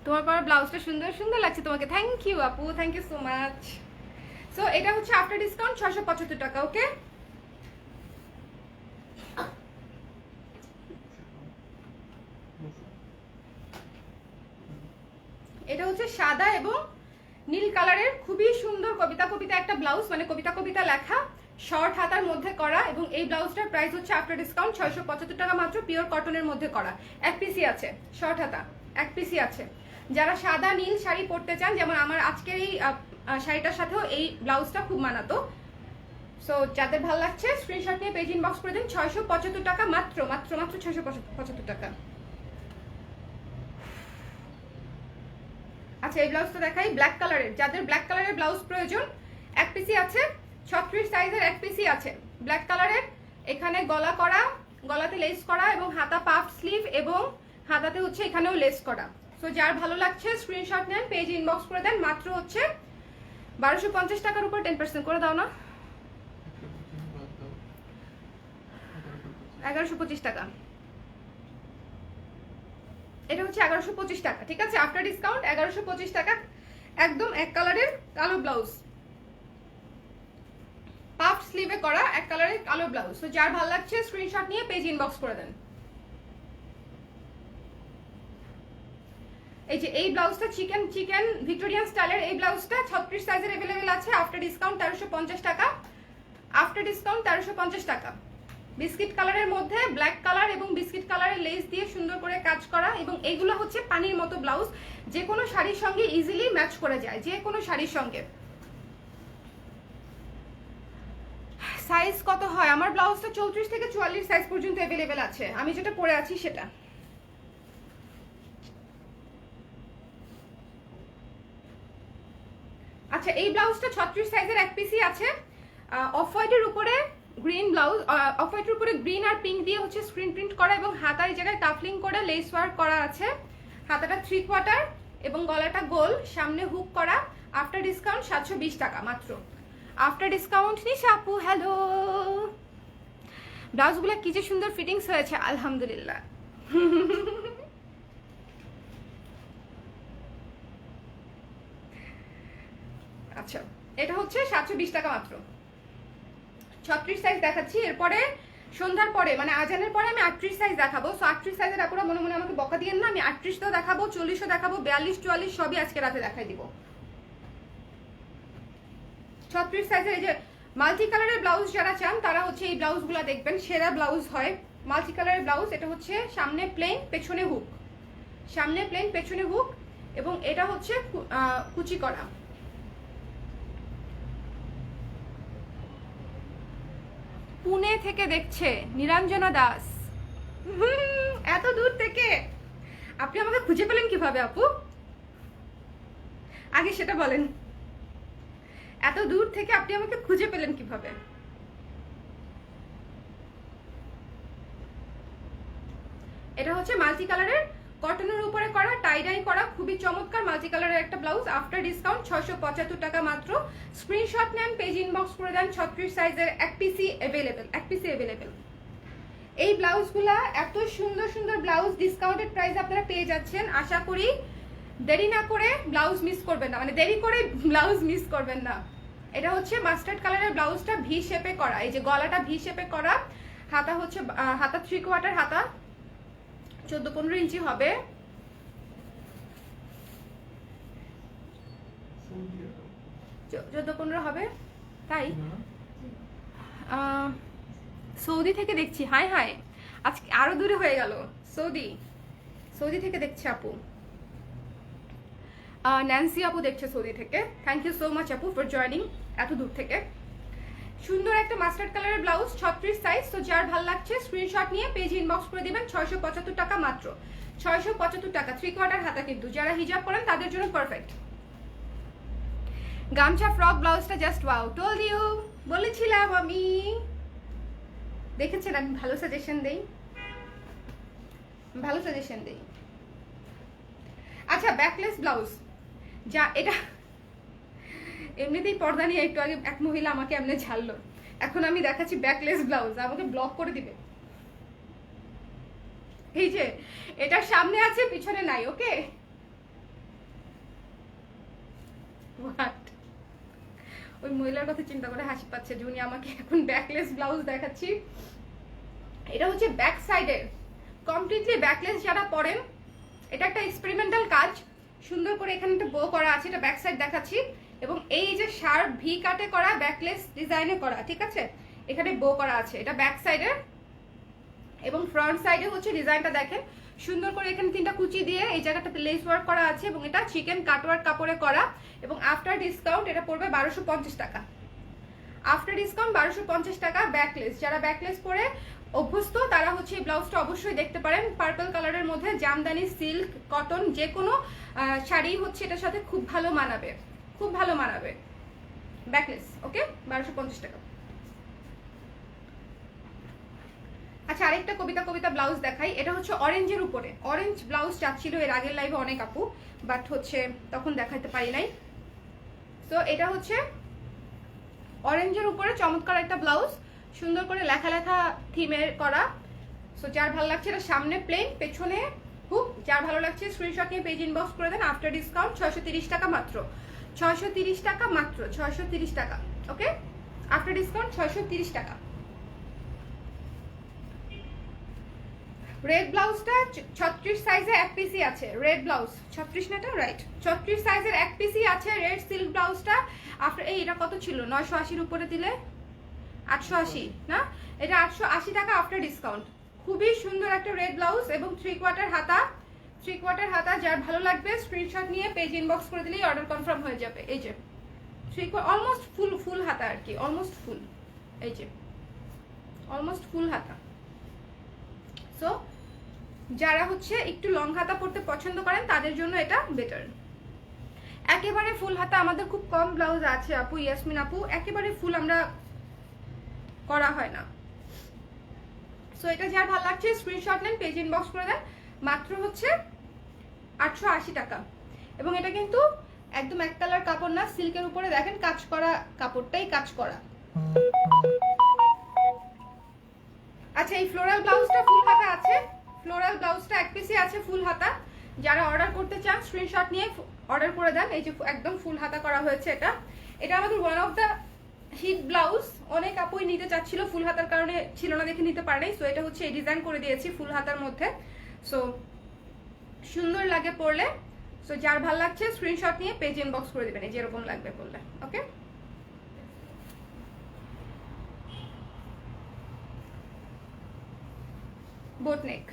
তোমার পর ব্লাউজটা সুন্দর সুন্দর লাগছে তোমাকে, থ্যাংক ইউ আপু, thank you so much. So এটা হচ্ছে আফটার ডিসকাউন্ট 675 টাকা। ওকে, এটা হচ্ছে সাদা এবং নীল কালারের খুবই সুন্দর কবিতা একটা ব্লাউজ, মানে কবিতা লেখা, শর্ট হাতার মধ্যে করা, এবং এই ব্লাউজটার প্রাইস হচ্ছে আফটার ডিসকাউন্ট 675 টাকা মাত্র, পিওর কটনের মধ্যে করা। 1 পিসই আছে, শর্ট হাতা 1 পিসই আছে। যারা সাদা নীল শাড়ি পরতে চান, যেমন আমার আজকের এই শাড়িটার সাথেও এই ব্লাউজটা খুব মানাতো। সো যাদের ভালো লাগছে স্ক্রিনশট নিয়ে পেজ ইনবক্স করে দিন। 675 টাকা মাত্র, মাত্র মাত্র 675 টাকা। আচ্ছা এই ব্লাউজটা দেখাই, ব্ল্যাক কালারের। যাদের ব্ল্যাক কালারের ব্লাউজ প্রয়োজন, 1 পিসই আছে, 36 সাইজের 1 পিসই আছে ব্ল্যাক কালারের। এখানে গলা করা, গলাতে লেস করা এবং হাতা পাফ স্লিভ এবং হাতাতে হচ্ছে এখানেও লেস করা। সো যার ভালো লাগছে স্ক্রিনশট নেন, পেজ ইনবক্স করে দেন। মাত্র হচ্ছে 1250 টাকার উপর 10% করে দাও না, 1125 টাকা। এটা হচ্ছে 1125 টাকা, ঠিক আছে? আফটার ডিসকাউন্ট 1125 টাকা, একদম এক কালারের কালো ব্লাউজ, পাফ স্লিভে করা এক কালারের কালো ব্লাউজ। তো যার ভালো লাগছে স্ক্রিনশট নিয়ে পেজ ইনবক্স করে দেন। এই যে এই ব্লাউজটা চিকেন ভিক্টোরিয়ান স্টাইলের এই ব্লাউজটা 36 সাইজের अवेलेबल আছে আফটার ডিসকাউন্ট 1350 টাকা, আফটার ডিসকাউন্ট 1350 টাকা। বিস্কিট কালারের মধ্যে ব্ল্যাক কালার এবং বিস্কিট কালারের লেস দিয়ে সুন্দর করে কাজ করা, এবং এইগুলো হচ্ছে পানির মতো ব্লাউজ, যে কোনো শাড়ির সঙ্গে ইজিলি ম্যাচ করে যায়, যে কোনো শাড়ির সঙ্গে। সাইজ কত হয়? আমার ব্লাউজটা 34 থেকে 44 সাইজ পর্যন্ত अवेलेबल আছে, আমি যেটা পরে আছি সেটা। আচ্ছা, এই ব্লাউজটা 36 সাইজের এক পিসই আছে, অফ হোয়াইটের উপরে গ্রিন ব্লাউজ, অফ হোয়াইটের উপরে গ্রিন আর পিঙ্ক দিয়ে হচ্ছে স্ক্রিন প্রিন্ট করা, এবং হাতার জায়গায় কাফলিং করে লেস ওয়ার্ক করা আছে। হাতাটা 3/4 এবং গলাটা গোল, সামনে হুক করা। আফটার ডিসকাউন্ট 720 টাকা মাত্র। আফটার ডিসকাউন্ট নিশা আপু হ্যালো। ব্লাউজগুলো কি যে সুন্দর ফিটিংস হয়েছে, আলহামদুলিল্লাহ। আচ্ছা, এটা হচ্ছে 720 টাকা মাত্র। 36 সাইজ দেখাচ্ছি, এরপরে সন্ধ্যার পরে মানে আজানের পরে আমি 38 সাইজ দেখাবো। সো 38 সাইজের আপুরা মনে মনে আমাকে বকা দিয়েন না, আমি 38টাও দেখাবো, 40ও দেখাবো, 42 44 সবই আজকে রাতে দেখাই দিব। 36 সাইজের এই যে মাল্টি কালারের ব্লাউজ যারা চান তারা হচ্ছে এই ব্লাউজগুলো দেখবেন, সেরা ব্লাউজ হয় মাল্টি কালারের ব্লাউজ। এটা হচ্ছে সামনে প্লেন পেছনে হুক, সামনে প্লেন পেছনে হুক, এবং এটা হচ্ছে কুচি করা। পুনে থেকে দেখছে নিরঞ্জনা দাস, এত দূর থেকে আপনি আমাকে খুঁজে পেলেন কিভাবে আপু? আগে সেটা বলেন, এত দূর থেকে আপনি আমাকে খুঁজে পেলেন কিভাবে? এটা হচ্ছে মাল্টি কালারের কটনের উপরে করা, টাই ডাই করা, খুবই চমৎকার মাল্টি কালারের একটা ব্লাউজ। আফটার ডিসকাউন্ট 675 টাকা মাত্র। স্ক্রিনশট নেন, পেজ ইনবক্স করে দেন। 36 সাইজের এক পিসি अवेलेबल। এই ব্লাউজগুলা এত সুন্দর সুন্দর ব্লাউজ ডিসকাউন্টেড প্রাইস আপনারা পেয়ে যাচ্ছেন। আশা করি দেরি না করে ব্লাউজ মিস করবেন না, মানে দেরি করে ব্লাউজ মিস করবেন না। এটা হচ্ছে মাস্টার্ড কালারের ব্লাউজটা ভি শেপে করা, এই যে গলাটা ভি শেপে করা, হাতা হচ্ছে হাতা 3/4 হাতা, 14-15 ইঞ্চি হবে। হবে তাই। সৌদি থেকে দেখছি, হাই হাই, আজকে আরো দূরে হয়ে গেল। সৌদি থেকে দেখছে আপু, ন্যান্সি আপু দেখছে সৌদি থেকে। থ্যাংক ইউ সো মাচ আপু ফর জয়নিং এত দূর থেকে। সুন্দর একটা মাস্টার্ড কালারের ব্লাউজ, 36 সাইজ। তো যার ভালো লাগছে স্ক্রিনশট নিয়ে পেজ ইনবক্স করে দিবেন। 675 টাকা মাত্র, 675 টাকা। 3/4 হাতা কিন্তু, যারা হিজাব করেন তাদের জন্য পারফেক্ট। গামছা ফ্রক ব্লাউজটা জাস্ট ওয়াও, টোল্ড ইউ, বলেছিলাম আমি। দেখেছেন আমি ভালো সাজেশন দেই। আচ্ছা, ব্যাকলেস ব্লাউজ, যা এটা এমনিতেই পর্দা নিয়ে একটু আগে এক মহিলা আমাকে এমনি ঝাললো, এখন আমি দেখাচ্ছি ব্যাকলেস ব্লাউজ, আমাকে ব্লক করে দিবে। এই যে এটার সামনে আছে পিছনে নাই, ওকে? ওই মহিলার কথা চিন্তা করে হাসি পাচ্ছে যে উনি আমাকে এখন ব্যাকলেস ব্লাউজ দেখাচ্ছি। এটা হচ্ছে ব্যাক সাইডের কমপ্লিটলি ব্যাকলেস যারা পরেন, এটা একটা এক্সপেরিমেন্টাল কাজ, সুন্দর করে এখানে একটা বো করা আছে, এটা ব্যাক সাইড দেখাচ্ছি। এবং এই যে শার্প ভি কাটে করা, ব্যাকলেস ডিজাইনে করা, ঠিক আছে? এখানে বো করা আছে, এটা ব্যাক সাইডে। এবং ফ্রন্ট সাইডে হচ্ছে ডিজাইনটা দেখেন, সুন্দর করে এখানে 3টা কুচি দিয়ে এই জায়গাটাতে লেস ওয়ার্ক করা আছে, এবং এটা চিকেন কাটওয়ার্ক কাপড়ে করা। এবং আফটার ডিসকাউন্ট এটা পড়বে 1250 টাকা। আফটার ডিসকাউন্ট 1250 টাকা। ব্যাকলেস, যারা ব্যাকলেস পরে অভ্যস্ত তারা হচ্ছে এই ব্লাউজটা অবশ্যই দেখতে পারেন। পার্পল কালারের মধ্যে জামদানি, সিল্ক, কটন, যে কোনো শাড়ি হচ্ছে এটার সাথে খুব ভালো মানাবে, খুব ভালো মানাবে। ব্যাকলেস, ওকে, 1250 টাকা। আচ্ছা, আরেকটা কবিতা ব্লাউজ দেখাই। এটা হচ্ছে অরেঞ্জের উপরে, অরেঞ্জ ব্লাউজ চাচ্ছিল এর আগের লাইভে অনেক আপু, বাট হচ্ছে তখন দেখাতে পারি নাই। তো এটা হচ্ছে অরেঞ্জের উপরে চমৎকার একটা ব্লাউজ, সুন্দর করে লেখা লেখা থিমের করা। সো যার ভালো লাগছে, এটা সামনে প্লেন পেছনে হুক, যার ভালো লাগছে স্ক্রিনশট নিয়ে পেজ ইনবক্স করে দেন। আফটার ডিসকাউন্ট 630 টাকা মাত্র, 630 টাকা মাত্র, 630 টাকা, ওকে? আফটার ডিসকাউন্ট 630 টাকা। রেড ব্লাউজটা 36 সাইজে এক পিসি আছে। রেড ব্লাউজ 36 না, এটা রাইট, 36 সাইজের এক পিসি আছে। রেড সিল্ক ব্লাউজটা আফটার এটা কত ছিল? 980 এর উপরে দিলে 880 না, এটা 880 টাকা আফটার ডিসকাউন্ট। খুবই সুন্দর একটা রেড ব্লাউজ এবং 3/4 হাতা, 3/4 হাতা। যার ভালো লাগবে স্ক্রিনশট নিয়ে পেজ ইনবক্স করে দিলেই অর্ডার কনফার্ম হয়ে যাবে। এই যে অলমোস্ট ফুল হাতা আর কি, অলমোস্ট ফুল, এই যে অলমোস্ট ফুল হাতা। সো যারা হচ্ছে একটু লং হাতা পরতে পছন্দ করেন তাদের জন্য এটা বেটার। একেবারে ফুল হাতা আমাদের খুব কম ব্লাউজ আছে আপু, ইয়াসমিন আপু, একেবারে ফুল আমরা করা হয় না। সো এটা যার ভালো লাগছে স্ক্রিনশট নেন, পেজ ইনবক্স করে দেন। মাত্র হচ্ছে 880 টাকা। এবং এটা কিন্তু একদম এক কালার কাপড় না, সিল্কের উপরে দেখেন কাজ করা, কাপড়টাই কাজ করা। আচ্ছা, এই ফ্লোরাল ব্লাউজটা ফুল হাতা আছে, ফ্লোরাল ব্লাউজটা এক পিসি আছে ফুল হাতা। যারা অর্ডার করতে চান স্ক্রিনশট নিয়ে অর্ডার করে দেন। এই যে একদম ফুল হাতা করা হয়েছে এটা। এটা আমাদের one of the hit blouse. অনেক আপুই নিতে চাচ্ছিল, ফুল হাতার কারণে ছিল না দেখে নিতে পারেনি। সো এটা হচ্ছে এই ডিজাইন করে দিয়েছি ফুল হাতার মধ্যে। সো সুন্দর লাগে পরলে। সো যার ভালো লাগছে স্ক্রিনশট নিয়ে পেজ ইনবক্স করে দেবেন, এই যে এরকম লাগবে পরলে। ওকে, বোট নেক,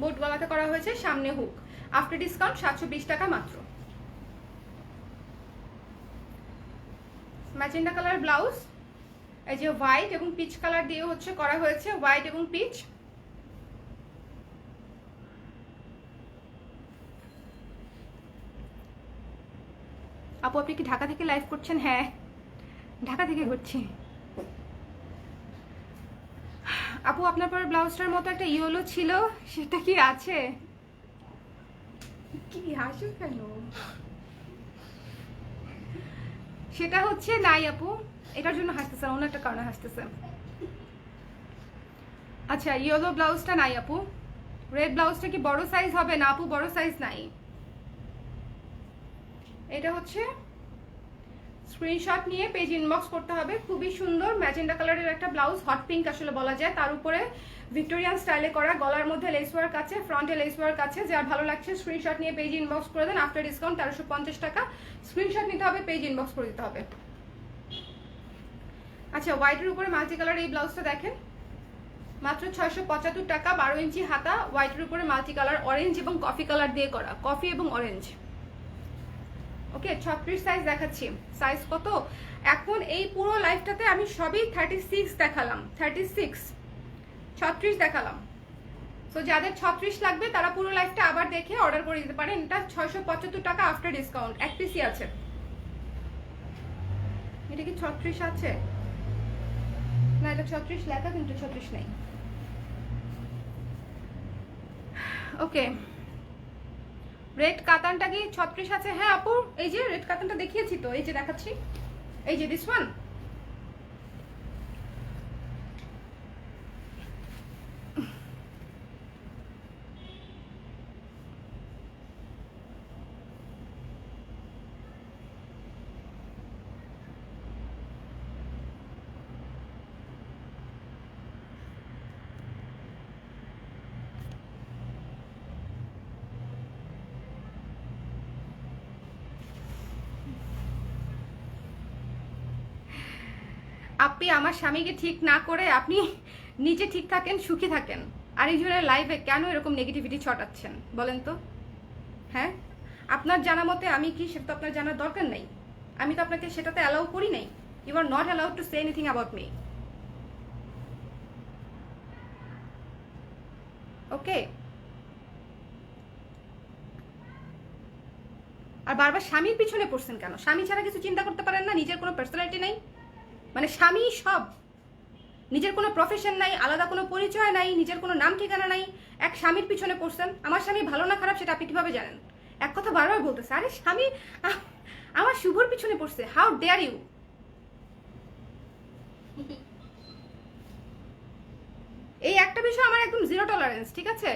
বোট গলাতে করা হয়েছে, সামনে হুক। আফটার ডিসকাউন্ট 720 টাকা মাত্র। ম্যাজেন্ডা কালার ব্লাউজ, এই যে হোয়াইট এবং পিচ কালার দিয়ে হচ্ছে করা হয়েছে, হোয়াইট এবং পিচ। আপু আপনি কি ঢাকা থেকে লাইভ করছেন? হ্যাঁ, ঢাকা থেকে করছি। আপু আপনার পরে ব্লাউজটার মতো একটা ইয়েলো ছিল, সেটা কি আছে? কি হাসো কেন? সেটা হচ্ছে নাই আপু, এটার জন্য হাসতেছে, অন্য একটা কারণে হাসতেছে। আচ্ছা, ইয়েলো ব্লাউজটা নাই আপু। রেড ব্লাউজটা কি বড় সাইজ হবে? না আপু, বড় সাইজ নাই। এটা হচ্ছে স্ক্রিনশট নিয়ে পেজ ইনবক্স করতে হবে। খুবই সুন্দর ম্যাজেন্ডা কালারের একটা ব্লাউজ, হট পিঙ্ক আসলে বলা যায়। তার উপরে ভিক্টোরিয়ান স্টাইলে করা, গলার মধ্যে লেস ওয়ার্ক আছে, ফ্রন্টে লেস ওয়ার্ক আছে। যার ভালো লাগছে স্ক্রিনশট নিয়ে পেজ ইনবক্স করে দেন। আফটার ডিসকাউন্ট 1350 টাকা। স্ক্রিনশট নিতে হবে, পেজ ইনবক্স করে দিতে হবে। আচ্ছা, হোয়াইটের উপরে মাল্টি কালার এই ব্লাউজটা দেখেন, মাত্র 675 টাকা। 12 ইঞ্চি হাতা, হোয়াইটের উপরে মাল্টি কালার, অরেঞ্জ এবং কফি কালার দিয়ে করা, কফি এবং অরেঞ্জ। ওকে, 36 সাইজ দেখাচ্ছি। সাইজ কত? এখন এই পুরো লাইফটাতে আমি সবই 36 দেখালাম, 36 36 দেখালাম। সো যাদের 36 লাগবে তারা পুরো লাইফটা আবার দেখে অর্ডার করে দিতে পারেন। এটা 675 টাকা আফটার ডিসকাউন্ট, এক পিসি আছে। এটা কি 36 আছে? না, এটা 36 লেখা কিন্তু 36 নেই। ওকে, রেড কাতানটা কি 36 আছে? হ্যাঁ আপু, এই যে রেড কাতানটা দেখিয়েছি তো, এই যে দেখাচ্ছি, এই যে দিস ওয়ান। আপনি আমার স্বামীকে ঠিক না করে আপনি নিজে ঠিক থাকেন, সুখী থাকেন। আরেকজনের লাইফে কেন এরকম নেগেটিভিটি ছটাচ্ছেন বলেন তো? হ্যাঁ, আপনার জানা মতে আমি কি, সেটা তো আপনার জানার দরকার নেই। আমি তো আপনাকে সেটাতে অ্যালাউ করি নাই। You are not allowed to say anything about me. Okay, আর বারবার স্বামীর পিছনে পড়ছেন কেন? স্বামী ছাড়া কিছু চিন্তা করতে পারেন না? নিজের কোনো পার্সোনালিটি নাই? মানে স্বামী সব, নিজের কোনো প্রফেশন নাই, আলাদা কোনো পরিচয় নাই, নিজের কোনো নাম ঠিকানা নাই, এক স্বামীর পিছনে পড়ছেন। আমার স্বামী ভালো না খারাপ সেটা আপনি কিভাবে জানেন? এক কথা বারবার বলতেছে, আরে স্বামী আমার শুভর পিছনে পড়ছে, হাউ ডেয়ার ইউ। এই একটা বিষয় আমার একদম জিরো টলারেন্স, ঠিক আছে?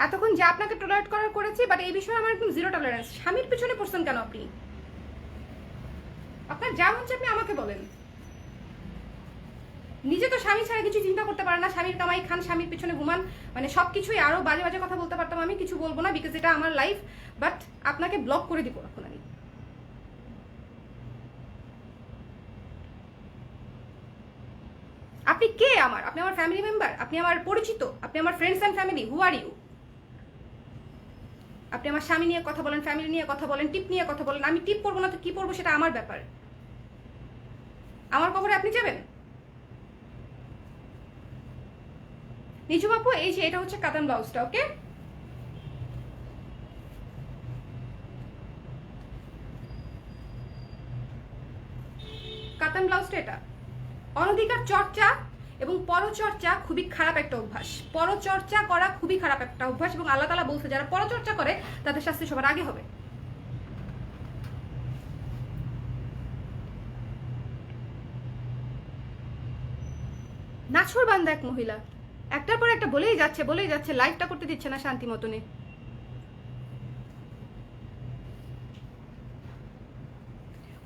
এতক্ষণ যা আপনাকে টলারেট করার করেছি, বাট এই বিষয়ে আমার একদম জিরো টলারেন্স। স্বামীর পিছনে পড়ছেন কেন আপনি? আপনার যা হচ্ছে আপনি আমাকে বলেন। নিজে তো স্বামী ছাড়া কিছু চিন্তা করতে পারে না, স্বামীর কামাই খান, স্বামীর পিছনে ঘুমান, মানে সব কিছুই আরো বাজে বাজে কথা বলতে পারতাম, আমি কিছু বলবো না বিকজ এটা আমার লাইফ, বাট আপনাকে ব্লক করে দিব এখন আমি। আপনি কে আমার? আপনি আমার ফ্যামিলি মেম্বার? আপনি আমার পরিচিত? আপনি আমার friends and family? Who are you? আপনি আমার স্বামী নিয়ে কথা বলেন, ফ্যামিলি নিয়ে কথা বলেন, টিপ নিয়ে কথা বলেন, আমি টিপ পড়বো না তো কি পড়বো সেটা আমার ব্যাপার। আমার কবরে আপনি যাবেন? নিচু বাপু, এই যে এটা হচ্ছে কাতান ব্লাউজটা, ওকে? কাতান ব্লাউজটা এটা। অনধিকার চর্চা এবং পরচর্চা খুবই খারাপ একটা অভ্যাস। পরচর্চা করা খুবই খারাপ একটা অভ্যাস এবং আল্লাহ তাআলা বলছে যারা পরচর্চা করে তাদের শাস্তি সবার আগে হবে। নাছর বান্দা এক মহিলা, একটার পর একটা বলেই যাচ্ছে, লাইফটা করতে দিচ্ছে না শান্তি মতনে।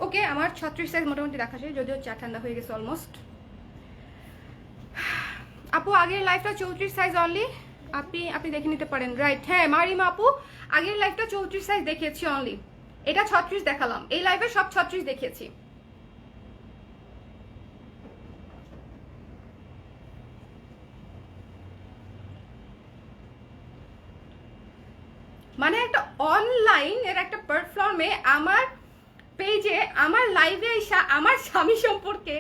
ওকে, আমার 36 সাইজ মোটামুটি দেখা যায়, যদিও চা ঠান্ডা হয়ে গেছে অলমোস্ট। আপু আগের লাইফটা 34 সাইজ অনলি, আপনি দেখে নিতে পারেন, রাইট? হ্যাঁ মারিমা আপু, আগের লাইফটা 34 সাইজ দেখিয়েছি অনলি, এটা 36 দেখালাম, এই লাইফে সব 36 দেখিয়েছি। মানে একটা অনলাইন এর একটা প্ল্যাটফর্মে আমার পেজে আমার লাইভে এসে আমার স্বামী সম্পর্কে,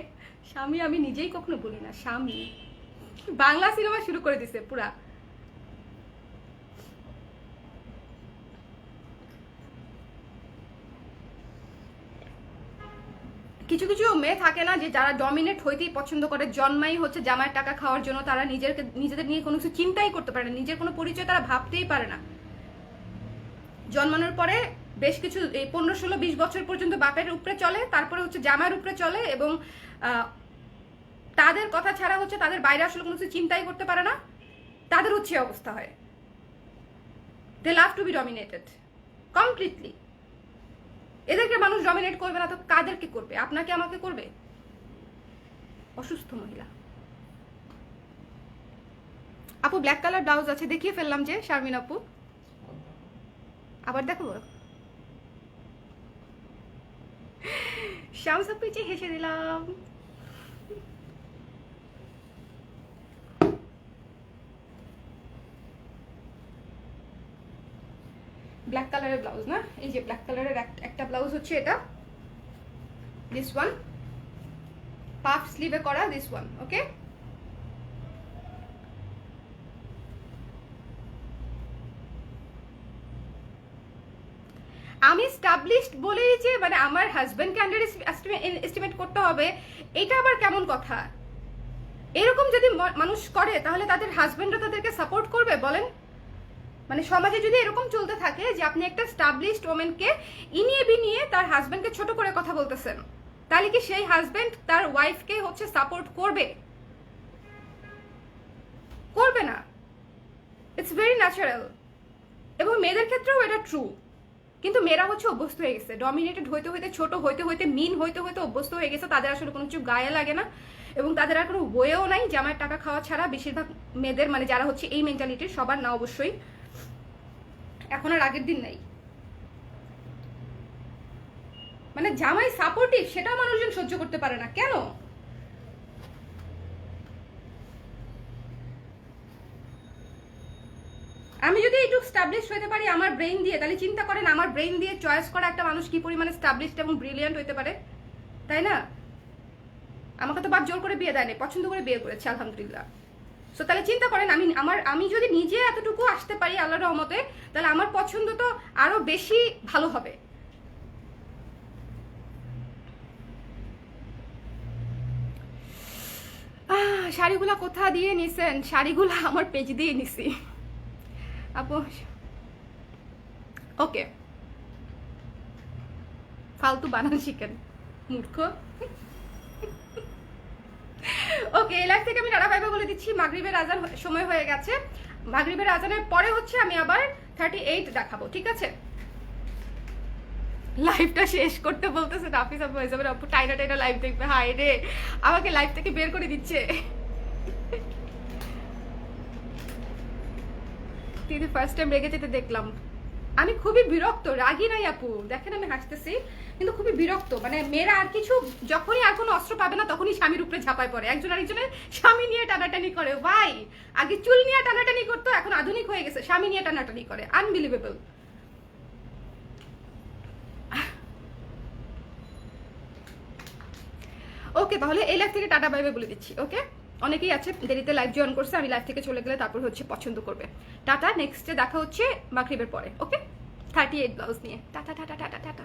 স্বামী আমি নিজেই কখনো বলি না, স্বামী বাংলা সিনেমা শুরু করে দিছে পুরা। কিছু কিছু মেয়ে থাকে না যে যারা ডমিনেট হইতেই পছন্দ করে, জন্মাই হচ্ছে জামাইয়ের টাকা খাওয়ার জন্য, তারা নিজেদের নিয়ে কোনো কিছু চিন্তাই করতে পারে না, নিজের কোনো পরিচয় তারা ভাবতেই পারে না। জন্মানোর পরে বেশ কিছু এই 15, 16, 20 বছর পর্যন্ত বাপের উপরে চলে, তারপরে হচ্ছে জামাইয়ের উপরে চলে এবং তাদের কথা ছাড়া হচ্ছে তাদের বাইরে আসলে কোনো কিছু চিন্তাই করতে পারে না, তাদের হচ্ছে অবস্থা হয়। They love to be dominated completely. এদেরকে মানুষ ডমিনেট করবে না তো কাদেরকে করবে? আপনাকে আমাকে করবে? অসুস্থ মহিলা। আপু ব্ল্যাক কালার ব্লাউজ আছে, দেখিয়ে ফেললাম যে শারমিন আপু, আবার দেখো। শামস আপু যে হেসে দিলাম। ব্ল্যাক কালারের ব্লাউজ না, এই যে ব্ল্যাক কালারের একটা ব্লাউজ হচ্ছে এটা, দিস ওয়ান পাফ স্লিভে করা, দিস ওয়ান, ওকে? আমি স্টাবলিশড বলেই যে মানে আমার হাজবেন্ডকে আন্ডার এস্টিমেট করতে হবে, এটা আবার কেমন কথা? এরকম যদি মানুষ করে তাহলে তাদের হাজবেন্ডরা তাদেরকে সাপোর্ট করবে বলেন? মানে সমাজে যদি এরকম চলতে থাকে যে আপনি একটা স্টাবলিশড ওমেনকে ইনিয়ে বিনিয়ে তার হাজবেন্ডকে ছোট করে কথা বলতেছেন, তাহলে কি সেই হাজবেন্ড তার ওয়াইফকে হচ্ছে সাপোর্ট করবে? করবে না। It's very natural. এবং মেয়েদের ক্ষেত্রেও এটা ট্রু, কিন্তু মেয়েরা হচ্ছে অভ্যস্ত হয়ে গেছে, ডমিনেটেড হইতে হইতে, ছোট হইতে হইতে, মিন হইতে হইতে অভ্যস্ত হয়ে গেছে, তাদের আসলে কোনো কিছু গায়ে লাগে না এবং তাদের আর কোনো ওয়েও নাই জামাইয়ের টাকা খাওয়া ছাড়া। বেশিরভাগ মেয়েদের মানে যারা হচ্ছে এই মেন্টালিটির, সবার না অবশ্যই, এখন আর আগের দিন নাই। মানে জামাই সাপোর্টিভ সেটা মানুষজন সহ্য করতে পারে না, কেন? আমি যদি একটু স্টাবলিশ হতে পারি আমার ব্রেইন দিয়ে, তাহলে চিন্তা করেন আমার ব্রেইন দিয়ে চয়েস করা একটা মানুষ কি পরিমাণে স্টাবলিশড এবং ব্রিলিয়ান্ট হতে পারে, তাই না? আমাকে তো বাপ জোর করে বিয়ে দেয়নি, পছন্দ করে বিয়ে করেছে আলহামদুলিল্লাহ। সো তাহলে চিন্তা করেন আমি যদি নিজে এতটুকু আসতে পারি আল্লাহর রহমতে, তাহলে আমার পছন্দ তো আরো বেশি ভালো হবে। শাড়িগুলা কোথা দিয়ে নিছেন? শাড়িগুলা আমার পেজ দিয়ে নিছি আপু। ওকে, ফালতু বানান শিখেন মূর্খ। ওকে, এই লাইফ থেকে আমি রানা ভাইবা বলে দিচ্ছি, মাগরিবের আজান সময় হয়ে গেছে, মাগরিবের আজানের পরে হচ্ছে আমি আবার 38 দেখাবো, ঠিক আছে? লাইভটা শেষ করতে বলতেছে নাফিস আপু হিসাবে আপু টাইনা টাইনা লাইভ দেখবে, হায় রে আমাকে লাইভ থেকে বের করে দিচ্ছে। দিদি ফার্স্ট টাইম রেগে যেতে দেখলাম, আমি খুবই বিরক্ত, রাগি নাই আপু, দেখেন আমি হাসতেছি কিন্তু খুবই বিরক্ত। মানে মেয়েরা আর কিছু যখনই আর কোনো অস্ত্র পাবে না তখনই স্বামীর উপরে ঝাঁপায় পড়ে, একজন আরেকজনের স্বামী নিয়ে টানাটানি করে। ভাই আগে চুল নিয়ে টানাটানি করতো, এখন আধুনিক হয়ে গেছে স্বামী নিয়ে টানাটানি করে, আনবিলিভেবল। ওকে তাহলে এই লাইভ থেকে টাটা বাই বাই বলে দিচ্ছি। ওকে, অনেকেই আছে দেরিতে লাইভ জয়েন করছে, আমি লাইভ থেকে চলে গেলে তারপর হচ্ছে পছন্দ করবে। টাটা, নেক্সটে দেখা হচ্ছে মাগরিবের পরে। ওকে, 38 ব্লাউজ নিয়ে। Tata tata tata tata.